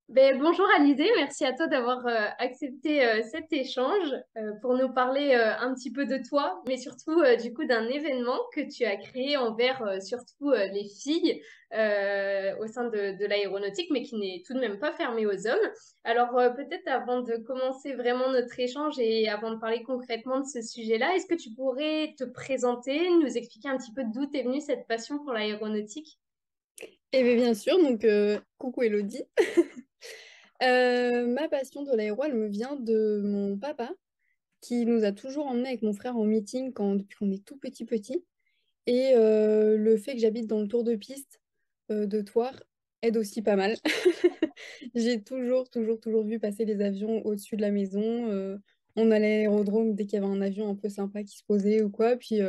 Bonjour Alizé, merci à toi d'avoir accepté cet échange pour nous parler un petit peu de toi, mais surtout du coup d'un événement que tu as créé envers surtout les filles au sein de l'aéronautique, mais qui n'est tout de même pas fermé aux hommes. Alors peut-être avant de commencer vraiment notre échange et avant de parler concrètement de ce sujet-là, est-ce que tu pourrais te présenter, nous expliquer un petit peu d'où t'es venue cette passion pour l'aéronautique? Et bien sûr, donc coucou Elodie. Ma passion de l'aéro, elle me vient de mon papa qui nous a toujours emmenés avec mon frère en meeting depuis qu'on est tout petit. Et le fait que j'habite dans le tour de piste de Thouars aide aussi pas mal. J'ai toujours vu passer les avions au-dessus de la maison. On allait à l'aérodrome dès qu'il y avait un avion un peu sympa qui se posait ou quoi. Puis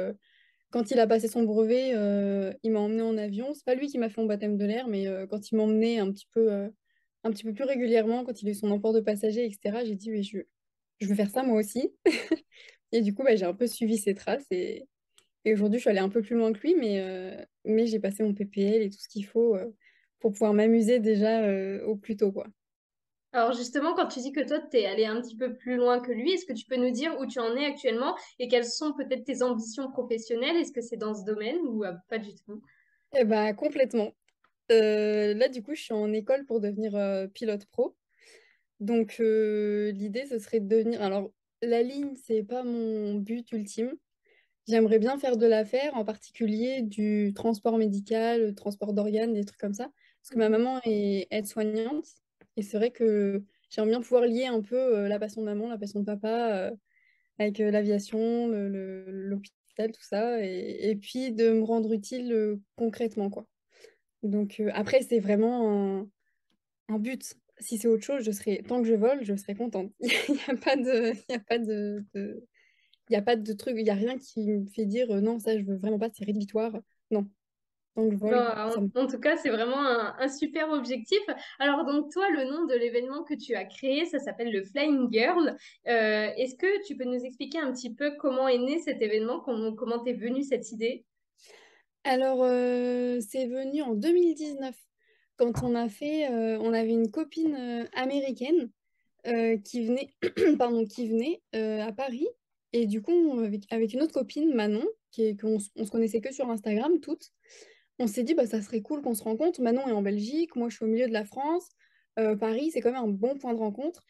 quand il a passé son brevet, il m'a emmené en avion. C'est pas lui qui m'a fait mon baptême de l'air, mais quand il m'emmenait un petit peu plus régulièrement, quand il a eu son emport de passager, etc., j'ai dit, oui, je veux faire ça moi aussi. Et du coup, bah, j'ai un peu suivi ses traces et aujourd'hui, je suis allée un peu plus loin que lui, mais j'ai passé mon PPL et tout ce qu'il faut pour pouvoir m'amuser déjà au plus tôt, quoi. Alors justement, quand tu dis que toi, t'es allé un petit peu plus loin que lui, est-ce que tu peux nous dire où tu en es actuellement et quelles sont peut-être tes ambitions professionnelles? Est-ce que c'est dans ce domaine ou pas du tout? Eh bah, complètement. Là, du coup, je suis en école pour devenir pilote pro. Donc, l'idée, ce serait de devenir. Alors, la ligne, c'est pas mon but ultime. J'aimerais bien faire de l'affaire, en particulier du transport médical, le transport d'organes, des trucs comme ça. Parce que ma Mhm. maman est aide-soignante. Et c'est vrai que j'aimerais bien pouvoir lier un peu la passion de maman, la passion de papa, avec l'aviation, l'hôpital, tout ça. Et puis de me rendre utile concrètement, quoi. Donc, après, c'est vraiment un but. Si c'est autre chose, tant que je vole, je serai contente. Il n'y a pas de, il y a pas il y a pas de truc, il n'y a rien qui me fait dire non, ça, je veux vraiment pas, c'est rédhibitoire. Non, tant que je vole, ça me... En tout cas, c'est vraiment un super objectif. Alors donc toi, le nom de l'événement que tu as créé, ça s'appelle le Flying Girl. Est-ce que tu peux nous expliquer un petit peu comment est né cet événement, comment t'es venue cette idée? Alors, c'est venu en 2019, quand on avait une copine américaine qui venait, pardon, qui venait à Paris. Et du coup, avec une autre copine, Manon, on se connaissait que sur Instagram, toutes, on s'est dit, bah, ça serait cool qu'on se rencontre. Manon est en Belgique, moi je suis au milieu de la France. Paris, c'est quand même un bon point de rencontre.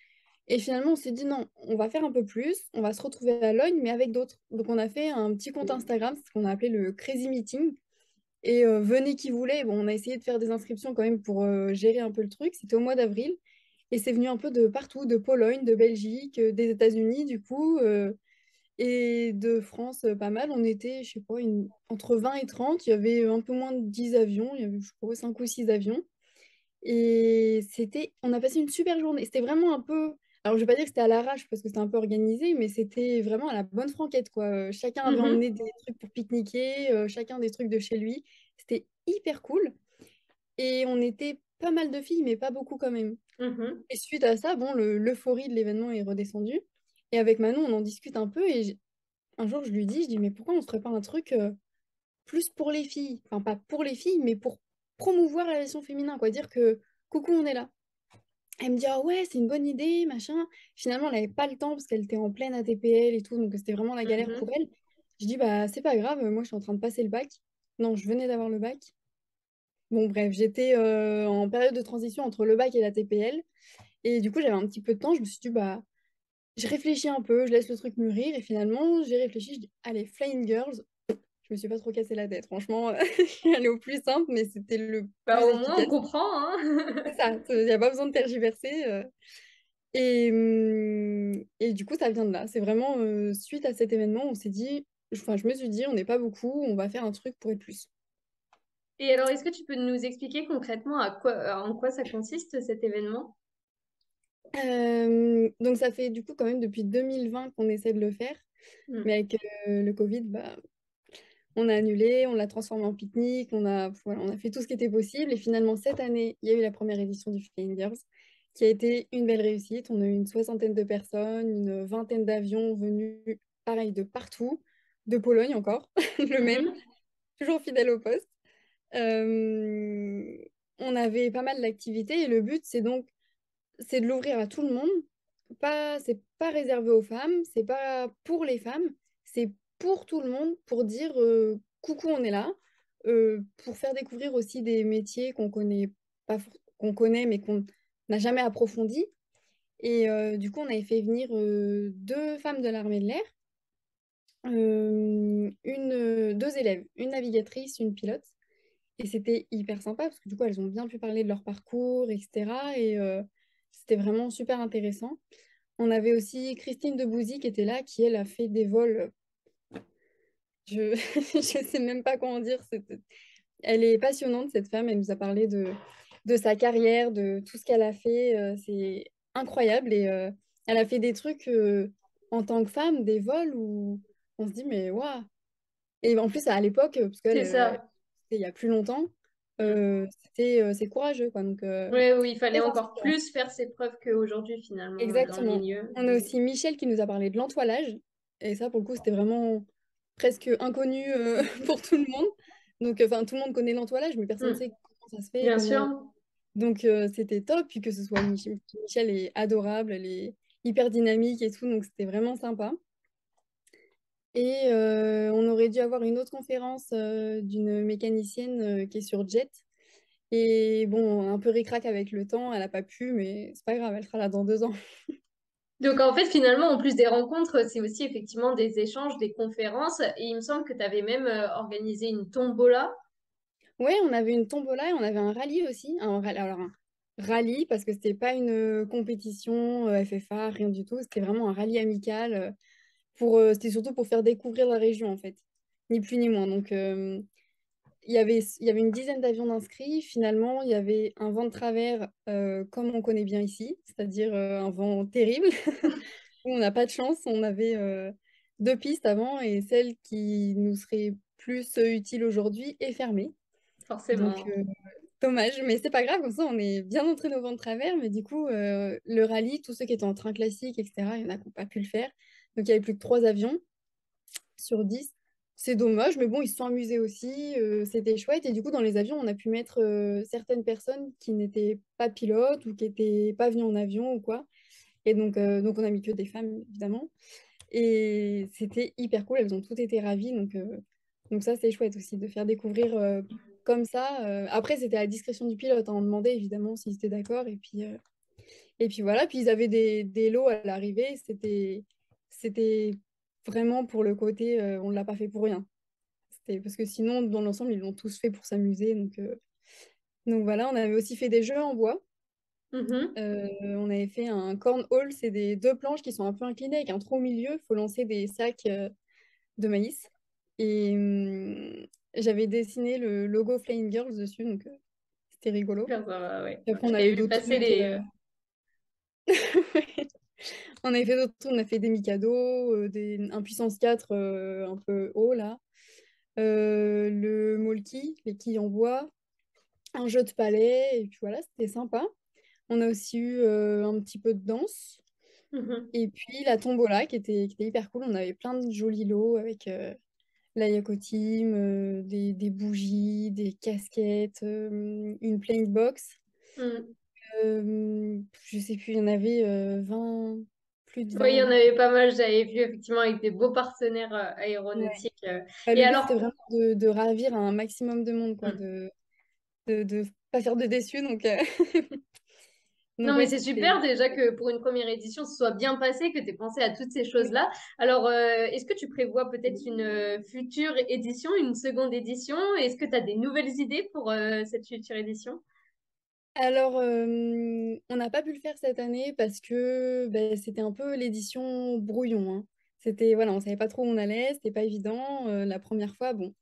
Et finalement, on s'est dit, non, on va faire un peu plus, on va se retrouver à Logne, mais avec d'autres. Donc, on a fait un petit compte Instagram, c'est ce qu'on a appelé le Crazy Meeting. Et venez qui voulait. Bon, on a essayé de faire des inscriptions quand même pour gérer un peu le truc. C'était au mois d'avril. Et c'est venu un peu de partout, de Pologne, de Belgique, des États-Unis, du coup, et de France, pas mal. On était, je sais pas, entre 20 et 30. Il y avait un peu moins de 10 avions. Il y avait, je crois, 5 ou 6 avions. Et on a passé une super journée. C'était vraiment un peu, alors je vais pas dire que c'était à l'arrache parce que c'était un peu organisé, mais c'était vraiment à la bonne franquette, quoi. Chacun avait Mhm, emmené des trucs pour pique-niquer, chacun des trucs de chez lui. C'était hyper cool. Et on était pas mal de filles, mais pas beaucoup quand même. mhm. Et suite à ça, bon, l'euphorie de l'événement est redescendue. Et avec Manon, on en discute un peu. Un jour, je dis, mais pourquoi on ne ferait pas un truc plus pour les filles? Enfin, pas pour les filles, mais pour promouvoir la l'aviation féminin, quoi. Dire que, coucou, on est là. Elle me dit, ah ouais, c'est une bonne idée, machin. Finalement, elle n'avait pas le temps parce qu'elle était en pleine ATPL et tout, donc c'était vraiment la galère pour Mhm. elle. Je dis, bah, c'est pas grave, moi, je suis en train de passer le bac. Non, je venais d'avoir le bac. Bon, bref, j'étais en période de transition entre le bac et la TPL. Et du coup, j'avais un petit peu de temps. Je me suis dit, bah, je réfléchis un peu, je laisse le truc mûrir. Et finalement, j'ai réfléchi. Je dis, allez, Flying Girls. Je me suis pas trop cassé la tête. Franchement, je suis allée au plus simple, mais c'était le Bah, plus au moins, on efficace. comprend, hein. C'est ça, il n'y a pas besoin de tergiverser. Et du coup, ça vient de là. C'est vraiment suite à cet événement, on s'est dit, enfin, je me suis dit, on n'est pas beaucoup, on va faire un truc pour être plus. Et alors, est-ce que tu peux nous expliquer concrètement en quoi ça consiste cet événement? Donc, ça fait du coup quand même depuis 2020 qu'on essaie de le faire. Mais Hmm. avec le Covid, bah, on a annulé, on l'a transformé en pique-nique, voilà, on a fait tout ce qui était possible. Et finalement, cette année, il y a eu la première édition du Flying Girls, qui a été une belle réussite. On a eu une soixantaine de personnes, une vingtaine d'avions venus, pareil, de partout, de Pologne encore, le même, Mhm. toujours fidèle au poste. Euh, on avait pas mal d'activités et le but, c'est donc c'est de l'ouvrir à tout le monde. Pas, c'est pas réservé aux femmes, c'est pas pour les femmes, c'est pour tout le monde, pour dire coucou, on est là, pour faire découvrir aussi des métiers qu'on connaît pas, qu'on connaît mais qu'on n'a jamais approfondi. Et du coup, on avait fait venir deux femmes de l'armée de l'air, deux élèves, une navigatrice, une pilote. Et c'était hyper sympa parce que du coup, elles ont bien pu parler de leur parcours, etc. Et c'était vraiment super intéressant. On avait aussi Christine Debouzy qui était là, qui elle a fait des vols. Je je sais même pas comment dire. Elle est passionnante, cette femme. Elle nous a parlé de sa carrière, de tout ce qu'elle a fait. C'est incroyable. Et elle a fait des trucs en tant que femme, des vols où on se dit, mais waouh! Et en plus, à l'époque, parce qu'elle, C'est ça. c'était il y a plus longtemps, Mm. c'est courageux, quoi. Donc, Ouais, oui, il fallait très encore inspirant. plus faire ses preuves qu'aujourd'hui, finalement, dans le Exactement. milieu. On a aussi Michel qui nous a parlé de l'entoilage. Et ça, pour le coup, c'était vraiment presque inconnu pour tout le monde. Donc, enfin, tout le monde connaît l'entoilage, mais personne ne Mm. sait comment ça se fait, Bien comment... sûr. Donc, c'était top. Puis que ce soit Michel est adorable, elle est hyper dynamique et tout. Donc, c'était vraiment sympa. Et on aurait dû avoir une autre conférence d'une mécanicienne qui est sur Jet. Et bon, un peu ric-rac avec le temps, elle n'a pas pu, mais c'est pas grave, elle sera là dans 2 ans. Donc, en fait, finalement, en plus des rencontres, c'est aussi effectivement des échanges, des conférences. Et il me semble que tu avais même organisé une tombola. Ouais, on avait une tombola et on avait un rallye aussi. Alors, un rallye, parce que c'était pas une compétition FFA, rien du tout. C'était vraiment un rallye amical. C'était surtout pour faire découvrir la région, en fait. Ni plus ni moins. Donc, il y avait une dizaine d'avions d'inscrits. Finalement, il y avait un vent de travers comme on connaît bien ici, c'est-à-dire un vent terrible. Nous, on n'a pas de chance. On avait deux pistes avant et celle qui nous serait plus utile aujourd'hui est fermée. Donc, Forcément. dommage, mais c'est pas grave. Comme ça, on est bien entré au vent de travers. Mais du coup, le rallye, tous ceux qui étaient en train classique, etc., il y en a qui n'ont pas pu le faire. Donc, il y avait plus que 3 avions sur 10. C'est dommage, mais bon, ils se sont amusés aussi, c'était chouette. Et du coup, dans les avions, on a pu mettre certaines personnes qui n'étaient pas pilotes ou qui n'étaient pas venues en avion ou quoi. Et donc on a mis que des femmes, évidemment. Et c'était hyper cool, elles ont toutes été ravies. Donc ça, c'est chouette aussi de faire découvrir comme ça. Après, c'était à la discrétion du pilote, hein. On demandait évidemment s'ils étaient d'accord. Et puis voilà, puis ils avaient des lots à l'arrivée. C'était vraiment pour le côté, on ne l'a pas fait pour rien. C'était parce que sinon, dans l'ensemble, ils l'ont tous fait pour s'amuser. Donc voilà, on avait aussi fait des jeux en bois. Mhm. On avait fait un cornhole, c'est des deux planches qui sont un peu inclinées avec un trou au milieu. Il faut lancer des sacs de maïs. Et j'avais dessiné le logo Flying Girls dessus, donc c'était rigolo. Super, ça va, ouais. Et après, on J'avais avait vu d'autres passer trucs. les. On avait fait d'autres trucs, on a fait des Mikado, un puissance 4 un peu haut là. Le molki, les quilles en bois, un jeu de palais, et puis voilà, c'était sympa. On a aussi eu un petit peu de danse. Mhm. Et puis la tombola qui était hyper cool. On avait plein de jolis lots avec la Yako Team, des bougies, des casquettes, une playing box. Mm. Je sais plus, il y en avait 20, plus de Oui, il y 20. en avait pas mal, j'avais vu effectivement avec des beaux partenaires Ouais. aéronautiques. Bah, Et le but, c'était alors, vraiment de ravir un maximum de monde, quoi, mm. de pas faire de déçus. Donc, Non, donc mais ouais, c'est c'était... super déjà que pour une première édition, ce soit bien passé, que tu aies pensé à toutes ces Oui. choses-là. Alors, est-ce que tu prévois peut-être une future édition, une seconde édition? Est-ce que tu as des nouvelles idées pour cette future édition? Alors, on n'a pas pu le faire cette année parce que ben, c'était un peu l'édition brouillon, hein. C'était, voilà, on savait pas trop où on allait, c'était pas évident la première fois, bon.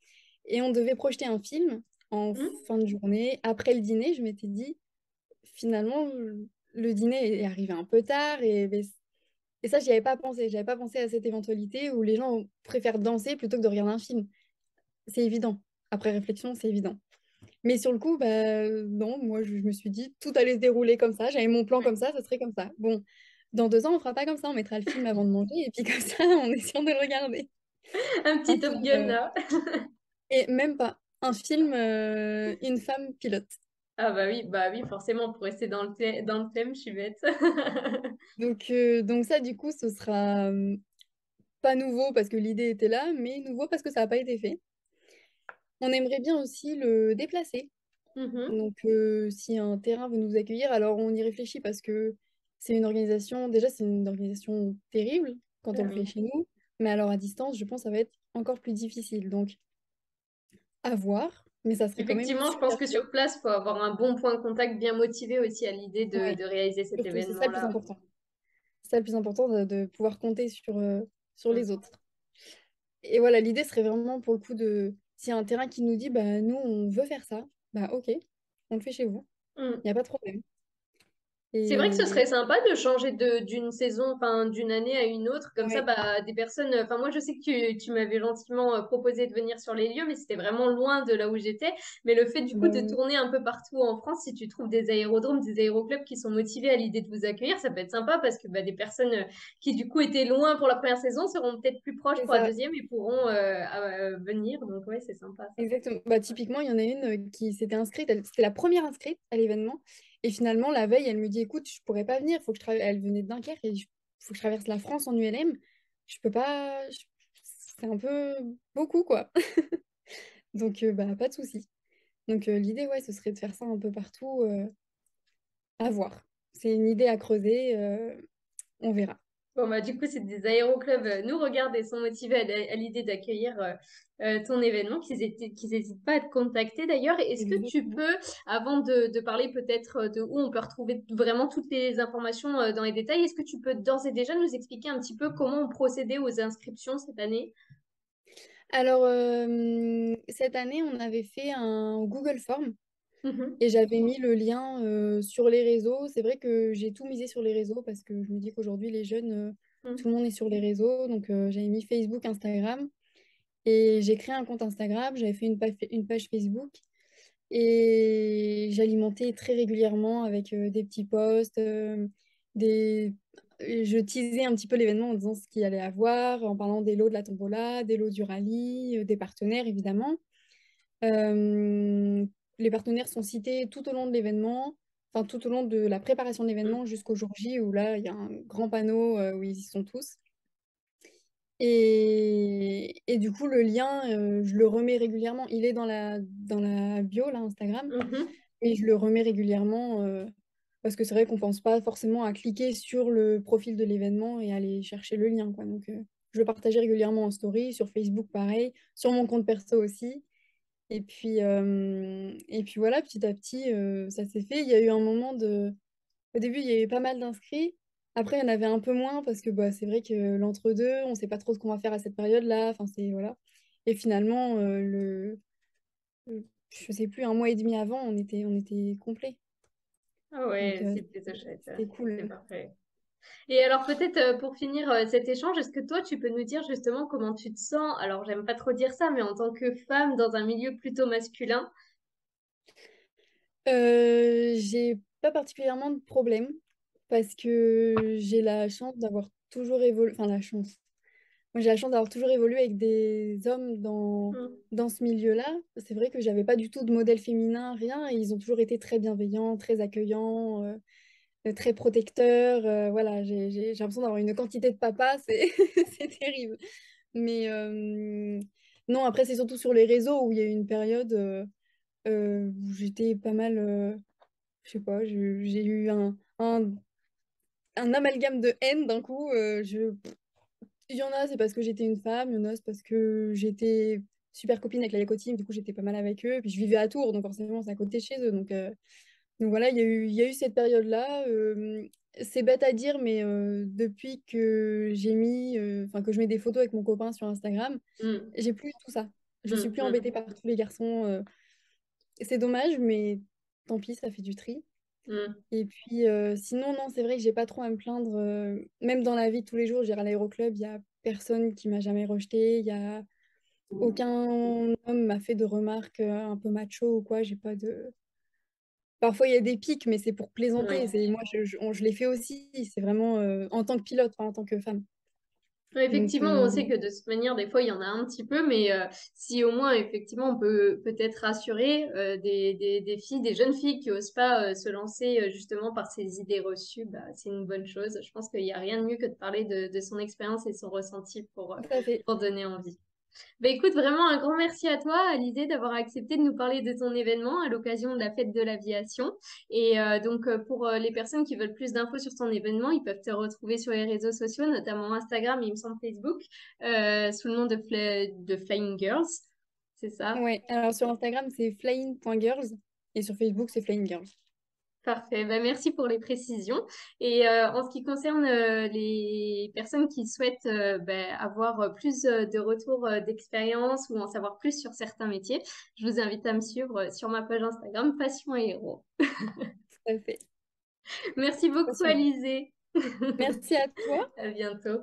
Et on devait projeter un film en Hmm. fin de journée. Après le dîner, je m'étais dit, finalement, le dîner est arrivé un peu tard et ça, j'y avais pas pensé. J'avais pas pensé à cette éventualité où les gens préfèrent danser plutôt que de regarder un film. C'est évident. Après réflexion, c'est évident. Mais sur le coup, bah, non, moi, je me suis dit, tout allait se dérouler comme ça. J'avais mon plan comme ça serait comme ça. Bon, dans 2 ans, on fera pas comme ça. On mettra le film avant de manger et puis comme ça, on est sûr de le regarder. Un Un petit Top film, Gun là. et même pas. Un film, une femme pilote. Ah bah oui, forcément, pour rester dans dans le thème, je suis bête. Donc ça, du coup, ce sera pas nouveau parce que l'idée était là, mais nouveau parce que ça n'a pas été fait. On aimerait bien aussi le déplacer. Mhm, Donc, si un terrain veut nous accueillir, alors on y réfléchit parce que c'est une organisation terrible quand bah on le fait oui. chez nous, mais alors à distance, je pense que ça va être encore plus difficile. Donc, à voir, mais ça serait quand même Effectivement, je pense super que chouette. sur place, il faut avoir un bon point de contact bien motivé aussi à l'idée Ouais, de réaliser cet surtout, c'est ça le plus événement-là. important. C'est ça le plus important de pouvoir compter sur les Mm. autres. Et voilà, l'idée serait vraiment pour le coup de, s'il y a un terrain qui nous dit, bah nous, on veut faire ça, bah ok, on le fait chez vous, Mm. il n'y a pas de problème. C'est vrai que ce Et serait sympa de changer d'une saison, enfin d'une année à une autre, comme ça, ouais, bah, des personnes. Enfin, moi, je sais que tu m'avais gentiment proposé de venir sur les lieux, mais c'était vraiment loin de là où j'étais. Mais le fait du coup bah, de tourner un peu partout en France, si tu trouves des aérodromes, des aéroclubs qui sont motivés à l'idée de vous accueillir, ça peut être sympa parce que bah, des personnes qui du coup étaient loin pour la première saison seront peut-être plus proches c'est pour la ça. deuxième et pourront venir. Donc ouais, c'est sympa ça. Exactement. Bah, typiquement, il y en a une qui s'était inscrite, c'était la première inscrite à l'événement. Et finalement, la veille, elle me dit, écoute, je pourrais pas venir, faut que elle venait de Dunkerque et faut que je traverse la France en ULM. Je peux pas, c'est un peu beaucoup, quoi. Donc, bah, pas de souci. Donc, l'idée, ouais, ce serait de faire ça un peu partout, à voir. C'est une idée à creuser, on verra. Bon, bah, du coup, c'est des aéroclubs nous regardent et sont motivés à l'idée d'accueillir ton événement, qu'ils n'hésitent pas à te contacter d'ailleurs. Est-ce que tu Exactement. peux, avant de parler peut-être de où on peut retrouver vraiment toutes les informations dans les détails, est-ce que tu peux d'ores et déjà nous expliquer un petit peu comment on procédait aux inscriptions cette année? Alors, cette année, on avait fait un Google Form. Mhm. Et j'avais mis le lien sur les réseaux. C'est vrai que j'ai tout misé sur les réseaux parce que je me dis qu'aujourd'hui, les jeunes, tout Mhm. le monde est sur les réseaux. Donc, j'avais mis Facebook, Instagram. Et j'ai créé un compte Instagram. J'avais fait une page Facebook. Et j'alimentais très régulièrement avec des petits posts. Des... Je teasais un petit peu l'événement en disant ce qu'il allait avoir, en parlant des lots de la tombola, des lots du rallye, des partenaires, évidemment. Euh, les partenaires sont cités tout au long de l'événement, enfin tout au long de la préparation de l'événement jusqu'au jour J où là, il y a un grand panneau où ils y sont tous. Et du coup, le lien, je le remets régulièrement. Il est dans la bio, là, Instagram, Mhm. et je le remets régulièrement parce que c'est vrai qu'on pense pas forcément à cliquer sur le profil de l'événement et aller chercher le lien, quoi. Donc, je le partageais régulièrement en story, sur Facebook, pareil, sur mon compte perso aussi. Et puis voilà, petit à petit, ça s'est fait. Il y a eu un moment de... Au début, il y avait pas mal d'inscrits. Après, il y en avait un peu moins parce que bah, c'est vrai que l'entre-deux, on ne sait pas trop ce qu'on va faire à cette période-là. Enfin, c'est... Voilà. Et finalement, je sais plus, un mois et demi avant, on était complet. Ah Donc, ouais, c'est plutôt chouette. c'était C'est cool. parfait. Et alors peut-être pour finir cet échange, est-ce que toi tu peux nous dire justement comment tu te sens? Alors j'aime pas trop dire ça, mais en tant que femme dans un milieu plutôt masculin. J'ai pas particulièrement de problème parce que j'ai la chance d'avoir toujours évolué... Enfin, la chance. Moi, j'ai la chance d'avoir toujours évolué avec des hommes Mm. dans ce milieu-là. C'est vrai que j'avais pas du tout de modèle féminin, rien, et ils ont toujours été très bienveillants, très accueillants, très protecteurs. Voilà, j'ai l'impression d'avoir une quantité de papa, c'est c'est terrible. Mais non, après, c'est surtout sur les réseaux où il y a eu une période où j'étais pas mal, je sais pas, j'ai eu un amalgame de haine d'un coup. Il y en a, c'est parce que j'étais une femme, il y en a, c'est parce que j'étais super copine avec la Yacotim, du coup j'étais pas mal avec eux, puis je vivais à Tours, donc forcément c'est à côté de chez eux. Donc voilà, il y a eu cette période-là. C'est bête à dire, mais depuis que enfin que je mets des photos avec mon copain sur Instagram, Mm. j'ai plus tout ça. Je suis Mm. plus embêtée Mm. par tous les garçons. C'est dommage, mais tant pis, ça fait du tri. Mm. Et puis sinon, non, c'est vrai que j'ai pas trop à me plaindre. Même dans la vie de tous les jours, j'irai à l'aéroclub, il y a personne qui m'a jamais rejeté. Il y a aucun homme m'a fait de remarques un peu macho ou quoi. J'ai pas de. Parfois, il y a des pics, mais c'est pour plaisanter. Oui. Moi, je l'ai fait aussi. C'est vraiment en tant que pilote, pas en tant que femme. Donc, Effectivement, on sait que de toute manière, des fois, il y en a un petit peu, mais si au moins, effectivement, on peut peut-être rassurer des filles, des jeunes filles qui osent pas se lancer justement par ces idées reçues, bah, c'est une bonne chose. Je pense qu'il n'y a rien de mieux que de parler de son expérience et son ressenti tout à fait. pour donner envie. Bah, écoute, vraiment un grand merci à toi, Alizé, d'avoir accepté de nous parler de ton événement à l'occasion de la fête de l'aviation. Et pour les personnes qui veulent plus d'infos sur ton événement, ils peuvent te retrouver sur les réseaux sociaux, notamment Instagram et il me semble Facebook, sous le nom de Flying Girls. C'est ça? Ouais, alors sur Instagram, c'est flying.girls et sur Facebook, c'est flying girls. Parfait. Bah, merci pour les précisions. Et en ce qui concerne les personnes qui souhaitent avoir plus de retours d'expérience ou en savoir plus sur certains métiers, je vous invite à me suivre sur ma page Instagram Passion et Héros. Tout à fait. Merci beaucoup, Passionnant. Alizé. Merci à toi. À bientôt.